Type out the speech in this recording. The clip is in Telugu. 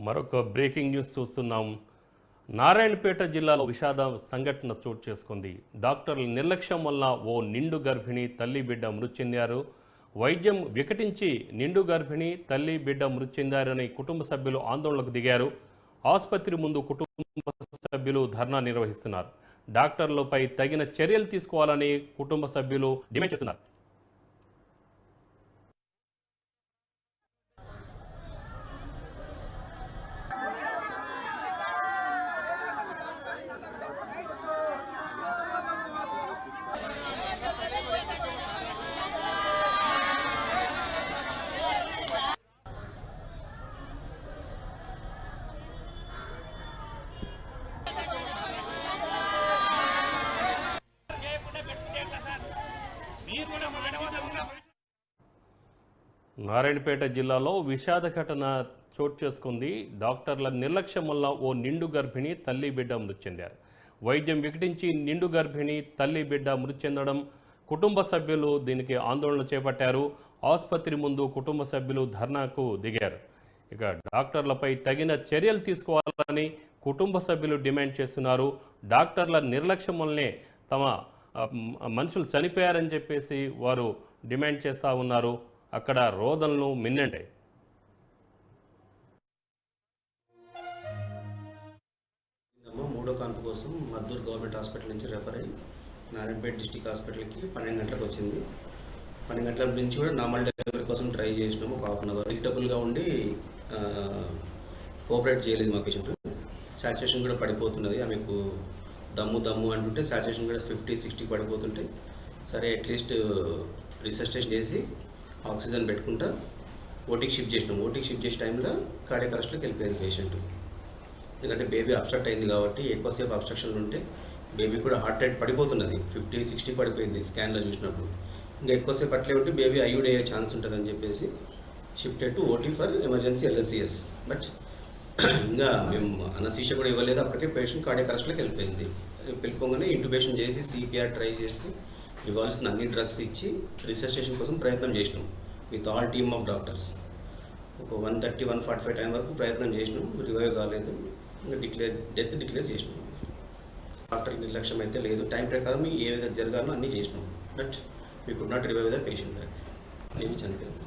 మరొక బ్రేకింగ్ న్యూస్ చూస్తున్నాం. నారాయణపేట జిల్లాలో విషాద సంఘటన చోటు చేసుకుంది. డాక్టర్ల నిర్లక్ష్యం వల్ల ఓ నిండు గర్భిణి తల్లి బిడ్డ మృతి చెందారు. వైద్యం వికటించి నిండు గర్భిణి తల్లి బిడ్డ మృతి చెందారని కుటుంబ సభ్యులు ఆందోళనకు దిగారు. ఆసుపత్రి ముందు కుటుంబ సభ్యులు ధర్నా నిర్వహిస్తున్నారు. డాక్టర్లపై తగిన చర్యలు తీసుకోవాలని కుటుంబ సభ్యులు డిమాండ్ చేస్తున్నారు. నారాయణపేట జిల్లాలో విషాద ఘటన చోటు చేసుకుంది. డాక్టర్ల నిర్లక్ష్యం వల్ల ఓ నిండు గర్భిణి తల్లి బిడ్డ మృతి చెందారు. వైద్యం వికటించి నిండు గర్భిణి తల్లి బిడ్డ మృతి చెందడం కుటుంబ సభ్యులు దీనికి ఆందోళన చేపట్టారు. ఆసుపత్రి ముందు కుటుంబ సభ్యులు ధర్నాకు దిగారు. ఇక డాక్టర్లపై తగిన చర్యలు తీసుకోవాలని కుటుంబ సభ్యులు డిమాండ్ చేస్తున్నారు. డాక్టర్ల నిర్లక్ష్యం వల్లనే తమ మనుషులు చనిపోయారని చెప్పేసి వారు డిమాండ్ చేస్తూ ఉన్నారు. అక్కడ రోదనలు మిన్నంటాయి. మూడో కాన్పు కోసం మద్దూరు గవర్నమెంట్ హాస్పిటల్ నుంచి రెఫర్ అయ్యి నారాయణపేట డిస్టిక్ హాస్పిటల్కి 12 గంటలకు వచ్చింది. 12 గంటల నుంచి కూడా నార్మల్ డెలివరీ కోసం ట్రై చేసినాము. ఒక హాఫ్ అన్ అవర్ ఇరిటబుల్గా ఉండి కోఆపరేట్ చేయలేదు మా పేషెంట్. సాచురేషన్ కూడా పడిపోతున్నది. ఆమెకు దమ్ము అంటుంటే సాచురేషన్ కూడా 50-60 పడిపోతుంటే సరే అట్లీస్ట్ రిసస్టేషన్ చేసి ఆక్సిజన్ పెట్టుకుంటా ఓటీకి షిఫ్ట్ చేసినాం. ఓటీకి షిఫ్ట్ చేసే టైంలో కార్డియాక్ అరెస్ట్లోకి వెళ్ళిపోయింది పేషెంట్. ఎందుకంటే బేబీ అబ్స్ట్రక్ట్ అయింది కాబట్టి ఎక్కువసేపు అబ్స్ట్రక్షన్లు ఉంటే బేబీ కూడా హార్ట్ రేట్ పడిపోతున్నది. 50-60 పడిపోయింది స్కాన్లో చూసినప్పుడు. ఇంకా ఎక్కువసేపు అట్లే ఉంటే బేబీ ఐయుడ్ అయ్యే ఛాన్స్ ఉంటుందని చెప్పేసి shifted to OT for emergency LSCS. But ఇంకా మేము అనసీష కూడా ఇవ్వలేదు. అప్పటికే పేషెంట్ కార్డియాక్ అరెస్ట్లోకి వెళ్ళిపోయింది. వెళ్ళిపోగానే ఇంట్యుబేషన్ చేసి సిపిఆర్ ట్రై చేసి ఇవ్వాల్సిన అన్ని డ్రగ్స్ ఇచ్చి రిసస్టేషన్ కోసం ప్రయత్నం చేసినాం with all team of doctors. ఒక 1:30-1:45 టైం వరకు ప్రయత్నం చేసినాం. రివైవ్ కాలేదు. ఇంకా డెత్ డిక్లేర్ చేసినాం. డాక్టర్ నిర్లక్ష్యం అయితే లేదు. టైం ప్రకారం ఏ విధంగా జరగాలో అన్నీ చేసినాం. But we could not revive the patient back. ఏమి చనిపోయింది.